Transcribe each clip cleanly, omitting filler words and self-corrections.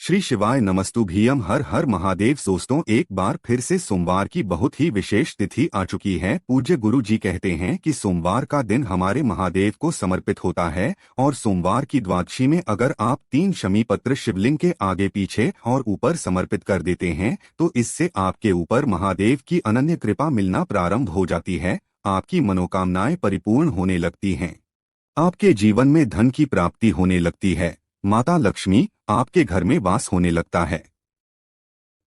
श्री शिवाय नमस्तुभ्यम। हर हर महादेव। दोस्तों, एक बार फिर से सोमवार की बहुत ही विशेष तिथि आ चुकी है। पूज्य गुरु जी कहते हैं कि सोमवार का दिन हमारे महादेव को समर्पित होता है और सोमवार की द्वादशी में अगर आप 3 शमी पत्र शिवलिंग के आगे पीछे और ऊपर समर्पित कर देते हैं तो इससे आपके ऊपर महादेव की अनन्य कृपा मिलना प्रारंभ हो जाती है। आपकी मनोकामनाएं परिपूर्ण होने लगती हैं। आपके जीवन में धन की प्राप्ति होने लगती है। माता लक्ष्मी आपके घर में वास होने लगता है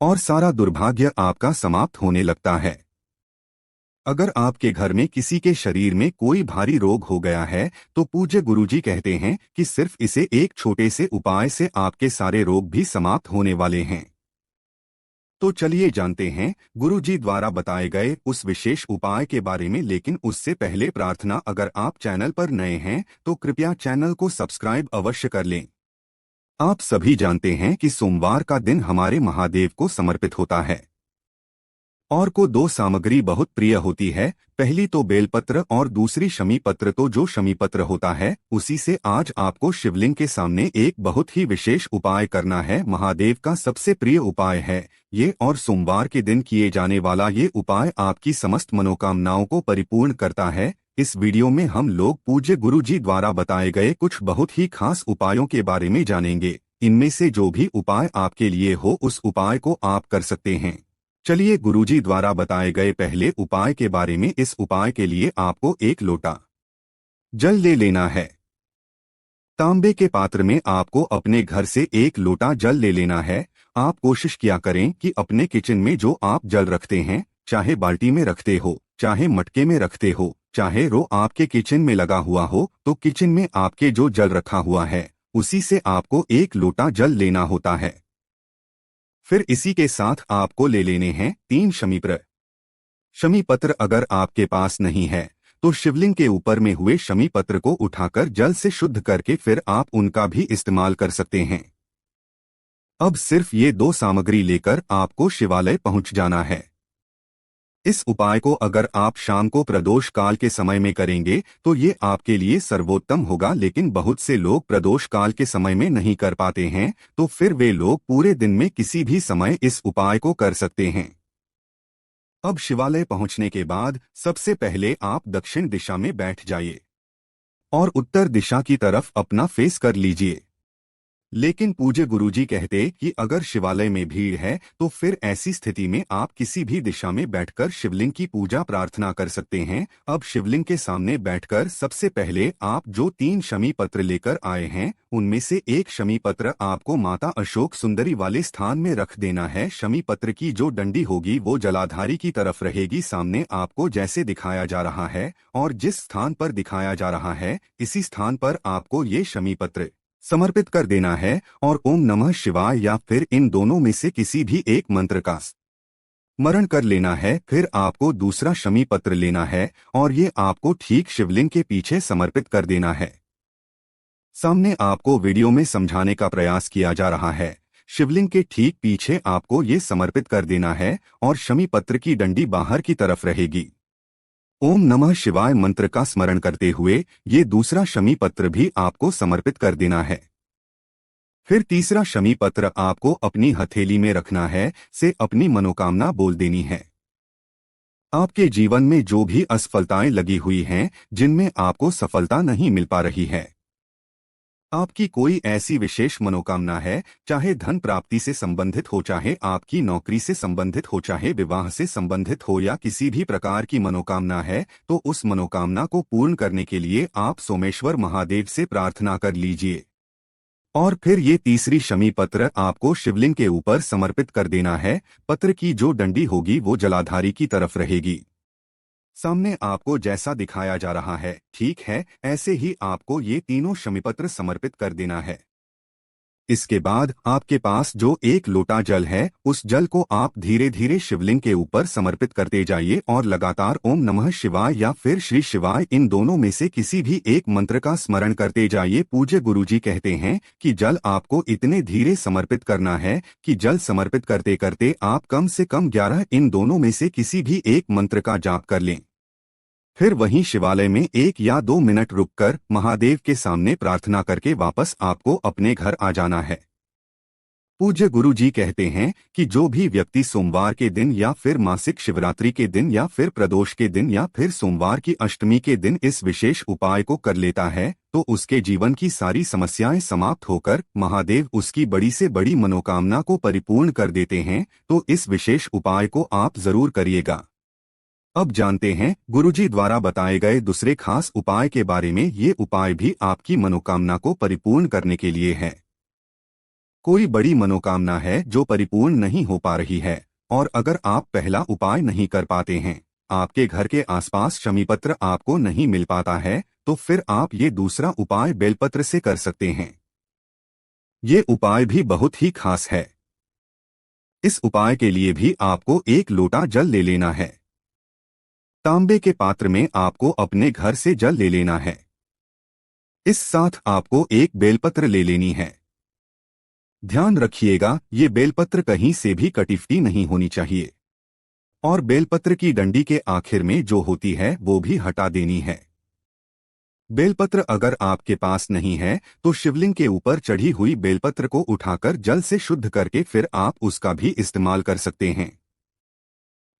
और सारा दुर्भाग्य आपका समाप्त होने लगता है। अगर आपके घर में किसी के शरीर में कोई भारी रोग हो गया है तो पूज्य गुरुजी कहते हैं कि सिर्फ इसे एक छोटे से उपाय से आपके सारे रोग भी समाप्त होने वाले हैं। तो चलिए जानते हैं गुरुजी द्वारा बताए गए उस विशेष उपाय के बारे में। लेकिन उससे पहले प्रार्थना, अगर आप चैनल पर नए हैं तो कृपया चैनल को सब्सक्राइब अवश्य कर लें। आप सभी जानते हैं कि सोमवार का दिन हमारे महादेव को समर्पित होता है और को 2 सामग्री बहुत प्रिय होती है। पहली तो बेलपत्र और दूसरी शमी पत्र। तो जो शमी पत्र होता है उसी से आज आपको शिवलिंग के सामने एक बहुत ही विशेष उपाय करना है। महादेव का सबसे प्रिय उपाय है ये और सोमवार के दिन किए जाने वाला ये उपाय आपकी समस्त मनोकामनाओं को परिपूर्ण करता है। इस वीडियो में हम लोग पूज्य गुरु जी द्वारा बताए गए कुछ बहुत ही खास उपायों के बारे में जानेंगे। इनमें से जो भी उपाय आपके लिए हो उस उपाय को आप कर सकते हैं। चलिए गुरुजी द्वारा बताए गए पहले उपाय के बारे में। इस उपाय के लिए आपको 1 लोटा जल ले लेना है। तांबे के पात्र में आपको अपने घर से 1 लोटा जल ले लेना है। आप कोशिश किया करें कि अपने किचन में जो आप जल रखते हैं, चाहे बाल्टी में रखते हो, चाहे मटके में रखते हो, चाहे रो आपके किचन में लगा हुआ हो, तो किचन में आपके जो जल रखा हुआ है उसी से आपको 1 लोटा जल लेना होता है। फिर इसी के साथ आपको ले लेने हैं 3 शमीपत्र। शमी पत्र अगर आपके पास नहीं है तो शिवलिंग के ऊपर में हुए शमी पत्र को उठाकर जल से शुद्ध करके फिर आप उनका भी इस्तेमाल कर सकते हैं। अब सिर्फ ये 2 सामग्री लेकर आपको शिवालय पहुंच जाना है। इस उपाय को अगर आप शाम को प्रदोष काल के समय में करेंगे तो ये आपके लिए सर्वोत्तम होगा। लेकिन बहुत से लोग प्रदोष काल के समय में नहीं कर पाते हैं तो फिर वे लोग पूरे दिन में किसी भी समय इस उपाय को कर सकते हैं। अब शिवालय पहुंचने के बाद सबसे पहले आप दक्षिण दिशा में बैठ जाइए और उत्तर दिशा की तरफ अपना फेस कर लीजिए। लेकिन पूज्य गुरुजी कहते कि अगर शिवालय में भीड़ है तो फिर ऐसी स्थिति में आप किसी भी दिशा में बैठकर शिवलिंग की पूजा प्रार्थना कर सकते हैं। अब शिवलिंग के सामने बैठकर सबसे पहले आप जो 3 शमी पत्र लेकर आए हैं उनमें से 1 शमी पत्र आपको माता अशोक सुंदरी वाले स्थान में रख देना है। शमी पत्र की जो डंडी होगी वो जलाधारी की तरफ रहेगी, सामने आपको जैसे दिखाया जा रहा है। और जिस स्थान पर दिखाया जा रहा है इसी स्थान पर आपको ये शमी पत्र समर्पित कर देना है और ओम नमः शिवाय या फिर इन दोनों में से किसी भी एक मंत्र का स्मरण कर लेना है। फिर आपको दूसरा शमी पत्र लेना है और ये आपको ठीक शिवलिंग के पीछे समर्पित कर देना है। सामने आपको वीडियो में समझाने का प्रयास किया जा रहा है। शिवलिंग के ठीक पीछे आपको ये समर्पित कर देना है और शमी पत्र की डंडी बाहर की तरफ रहेगी। ओम नमः शिवाय मंत्र का स्मरण करते हुए ये दूसरा शमी पत्र भी आपको समर्पित कर देना है। फिर तीसरा शमी पत्र आपको अपनी हथेली में रखना है, से अपनी मनोकामना बोल देनी है। आपके जीवन में जो भी असफलताएं लगी हुई हैं, जिनमें आपको सफलता नहीं मिल पा रही है, आपकी कोई ऐसी विशेष मनोकामना है, चाहे धन प्राप्ति से संबंधित हो, चाहे आपकी नौकरी से संबंधित हो, चाहे विवाह से संबंधित हो या किसी भी प्रकार की मनोकामना है, तो उस मनोकामना को पूर्ण करने के लिए आप सोमेश्वर महादेव से प्रार्थना कर लीजिए। और फिर ये तीसरी शमी पत्र आपको शिवलिंग के ऊपर समर्पित कर देना है। पत्र की जो डंडी होगी वो जलाधारी की तरफ रहेगी। सामने आपको जैसा दिखाया जा रहा है ठीक है ऐसे ही आपको ये तीनों शमीपत्र समर्पित कर देना है। इसके बाद आपके पास जो 1 लोटा जल है उस जल को आप धीरे धीरे शिवलिंग के ऊपर समर्पित करते जाइए और लगातार ओम नमः शिवाय या फिर श्री शिवाय इन दोनों में से किसी भी एक मंत्र का स्मरण करते जाइए। पूज्य गुरुजी कहते हैं कि जल आपको इतने धीरे समर्पित करना है कि जल समर्पित करते करते आप कम से कम 11 इन दोनों में से किसी भी एक मंत्र का जाप कर लें। फिर वहीं शिवालय में 1 या 2 मिनट रुककर महादेव के सामने प्रार्थना करके वापस आपको अपने घर आ जाना है। पूज्य गुरु जी कहते हैं कि जो भी व्यक्ति सोमवार के दिन या फिर मासिक शिवरात्रि के दिन या फिर प्रदोष के दिन या फिर सोमवार की अष्टमी के दिन इस विशेष उपाय को कर लेता है तो उसके जीवन की सारी समस्याएं समाप्त होकर महादेव उसकी बड़ी से बड़ी मनोकामना को परिपूर्ण कर देते हैं। तो इस विशेष उपाय को आप जरूर करिएगा। अब जानते हैं गुरुजी द्वारा बताए गए दूसरे खास उपाय के बारे में। ये उपाय भी आपकी मनोकामना को परिपूर्ण करने के लिए है। कोई बड़ी मनोकामना है जो परिपूर्ण नहीं हो पा रही है और अगर आप पहला उपाय नहीं कर पाते हैं, आपके घर के आसपास शमीपत्र आपको नहीं मिल पाता है, तो फिर आप ये दूसरा उपाय बेलपत्र से कर सकते हैं। ये उपाय भी बहुत ही खास है। इस उपाय के लिए भी आपको 1 लोटा जल ले लेना है। तांबे के पात्र में आपको अपने घर से जल ले लेना है। इस साथ आपको 1 बेलपत्र ले लेनी है। ध्यान रखिएगा, ये बेलपत्र कहीं से भी कटी नहीं होनी चाहिए और बेलपत्र की डंडी के आखिर में जो होती है वो भी हटा देनी है। बेलपत्र अगर आपके पास नहीं है तो शिवलिंग के ऊपर चढ़ी हुई बेलपत्र को उठाकर जल से शुद्ध करके फिर आप उसका भी इस्तेमाल कर सकते हैं।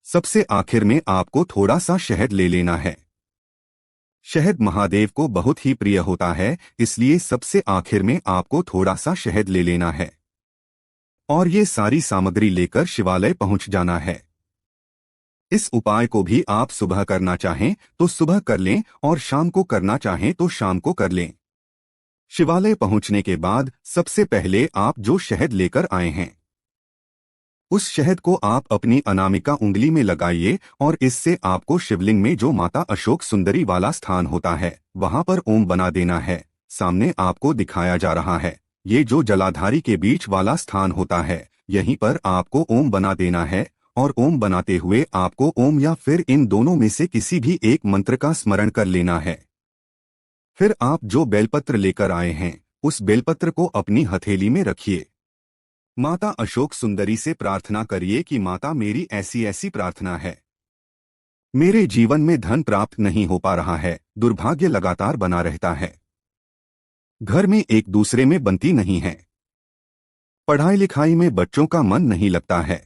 सबसे आखिर में आपको थोड़ा सा शहद ले लेना है। शहद महादेव को बहुत ही प्रिय होता है, इसलिए सबसे आखिर में आपको थोड़ा सा शहद ले लेना है और ये सारी सामग्री लेकर शिवालय पहुंच जाना है। इस उपाय को भी आप सुबह करना चाहें तो सुबह कर लें और शाम को करना चाहें तो शाम को कर लें। शिवालय पहुंचने के बाद सबसे पहले आप जो शहद लेकर आए हैं उस शहद को आप अपनी अनामिका उंगली में लगाइए और इससे आपको शिवलिंग में जो माता अशोक सुंदरी वाला स्थान होता है वहां पर ओम बना देना है। सामने आपको दिखाया जा रहा है, ये जो जलाधारी के बीच वाला स्थान होता है यहीं पर आपको ओम बना देना है और ओम बनाते हुए आपको ओम या फिर इन दोनों में से किसी भी एक मंत्र का स्मरण कर लेना है। फिर आप जो बेलपत्र लेकर आए हैं उस बेलपत्र को अपनी हथेली में रखिए। माता अशोक सुंदरी से प्रार्थना करिए कि माता मेरी ऐसी ऐसी प्रार्थना है, मेरे जीवन में धन प्राप्त नहीं हो पा रहा है, दुर्भाग्य लगातार बना रहता है, घर में एक दूसरे में बनती नहीं है, पढ़ाई लिखाई में बच्चों का मन नहीं लगता है,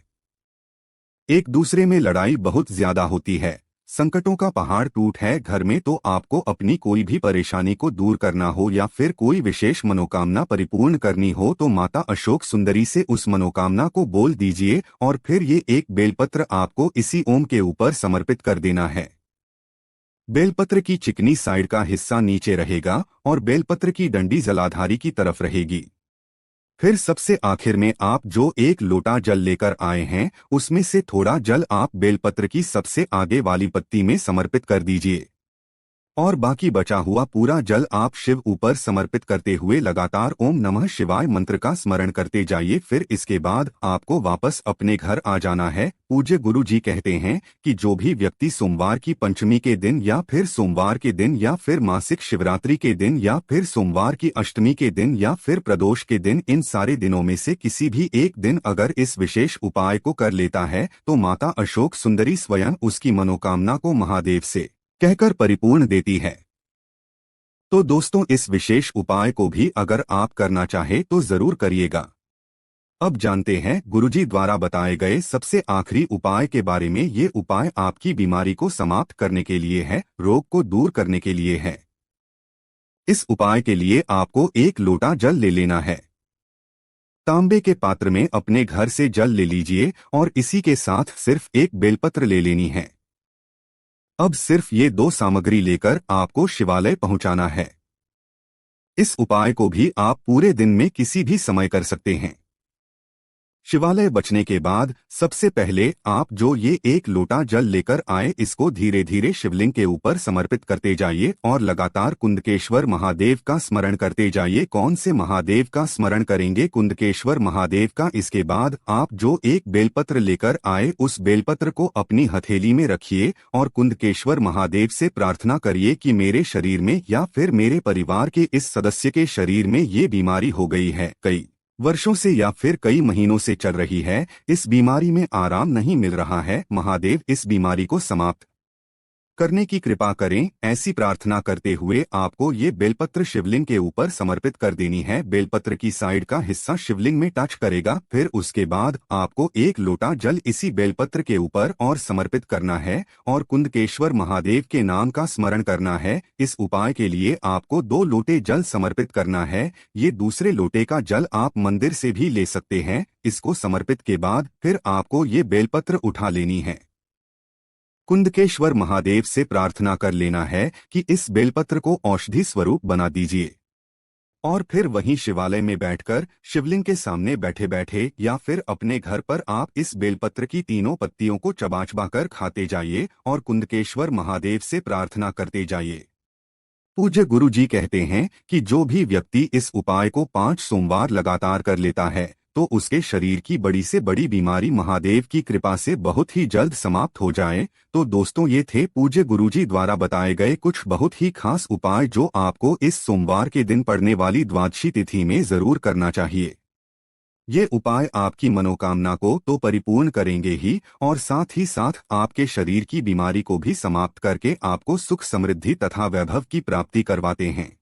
एक दूसरे में लड़ाई बहुत ज्यादा होती है, संकटों का पहाड़ टूट है घर में। तो आपको अपनी कोई भी परेशानी को दूर करना हो या फिर कोई विशेष मनोकामना परिपूर्ण करनी हो तो माता अशोक सुंदरी से उस मनोकामना को बोल दीजिए और फिर ये 1 बेलपत्र आपको इसी ओम के ऊपर समर्पित कर देना है। बेलपत्र की चिकनी साइड का हिस्सा नीचे रहेगा और बेलपत्र की डंडी जलाधारी की तरफ रहेगी। फिर सबसे आखिर में आप जो 1 लोटा जल लेकर आए हैं उसमें से थोड़ा जल आप बेलपत्र की सबसे आगे वाली पत्ती में समर्पित कर दीजिए और बाकी बचा हुआ पूरा जल आप शिव ऊपर समर्पित करते हुए लगातार ओम नमः शिवाय मंत्र का स्मरण करते जाइए। फिर इसके बाद आपको वापस अपने घर आ जाना है। पूज्य गुरु जी कहते हैं कि जो भी व्यक्ति सोमवार की पंचमी के दिन या फिर सोमवार के दिन या फिर मासिक शिवरात्रि के दिन या फिर सोमवार की अष्टमी के दिन या फिर प्रदोष के दिन, इन सारे दिनों में से किसी भी एक दिन अगर इस विशेष उपाय को कर लेता है तो माता अशोक सुंदरी स्वयं उसकी मनोकामना को महादेव से कहकर परिपूर्ण देती है। तो दोस्तों, इस विशेष उपाय को भी अगर आप करना चाहे तो जरूर करिएगा। अब जानते हैं गुरुजी द्वारा बताए गए सबसे आखिरी उपाय के बारे में। ये उपाय आपकी बीमारी को समाप्त करने के लिए है, रोग को दूर करने के लिए है। इस उपाय के लिए आपको 1 लोटा जल ले लेना है। तांबे के पात्र में अपने घर से जल ले लीजिए और इसी के साथ सिर्फ 1 बेलपत्र ले लेनी है। अब सिर्फ ये 2 सामग्री लेकर आपको शिवालय पहुंचाना है। इस उपाय को भी आप पूरे दिन में किसी भी समय कर सकते हैं। शिवालय बचने के बाद सबसे पहले आप जो ये 1 लोटा जल लेकर आए इसको धीरे धीरे शिवलिंग के ऊपर समर्पित करते जाइए और लगातार कुंदकेश्वर महादेव का स्मरण करते जाइए। कौन से महादेव का स्मरण करेंगे? कुंदकेश्वर महादेव का। इसके बाद आप जो 1 बेलपत्र लेकर आए उस बेलपत्र को अपनी हथेली में रखिए और कुंदकेश्वर महादेव से प्रार्थना करिए कि मेरे शरीर में या फिर मेरे परिवार के इस सदस्य के शरीर में ये बीमारी हो गई है, कई वर्षों से या फिर कई महीनों से चल रही है, इस बीमारी में आराम नहीं मिल रहा है। महादेव इस बीमारी को समाप्त करने की कृपा करें। ऐसी प्रार्थना करते हुए आपको ये बेलपत्र शिवलिंग के ऊपर समर्पित कर देनी है। बेलपत्र की साइड का हिस्सा शिवलिंग में टच करेगा। फिर उसके बाद आपको एक लोटा जल इसी बेलपत्र के ऊपर और समर्पित करना है और कुंदकेश्वर महादेव के नाम का स्मरण करना है। इस उपाय के लिए आपको 2 लोटे जल समर्पित करना है। ये दूसरे लोटे का जल आप मंदिर से भी ले सकते हैं। इसको समर्पित के बाद फिर आपको ये बेलपत्र उठा लेनी है। कुंदकेश्वर महादेव से प्रार्थना कर लेना है कि इस बेलपत्र को औषधि स्वरूप बना दीजिए और फिर वहीं शिवालय में बैठकर शिवलिंग के सामने बैठे बैठे या फिर अपने घर पर आप इस बेलपत्र की तीनों पत्तियों को चबा चबा कर खाते जाइए और कुंदकेश्वर महादेव से प्रार्थना करते जाइए। पूज्य गुरु जी कहते हैं कि जो भी व्यक्ति इस उपाय को 5 सोमवार लगातार कर लेता है तो उसके शरीर की बड़ी से बड़ी बीमारी महादेव की कृपा से बहुत ही जल्द समाप्त हो जाए। तो दोस्तों, ये थे पूज्य गुरु जी द्वारा बताए गए कुछ बहुत ही खास उपाय जो आपको इस सोमवार के दिन पड़ने वाली द्वादशी तिथि में जरूर करना चाहिए। ये उपाय आपकी मनोकामना को तो परिपूर्ण करेंगे ही और साथ ही साथ आपके शरीर की बीमारी को भी समाप्त करके आपको सुख समृद्धि तथा वैभव की प्राप्ति करवाते हैं।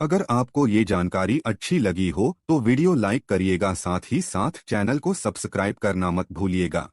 अगर आपको ये जानकारी अच्छी लगी हो तो वीडियो लाइक करिएगा, साथ ही साथ चैनल को सब्सक्राइब करना मत भूलिएगा।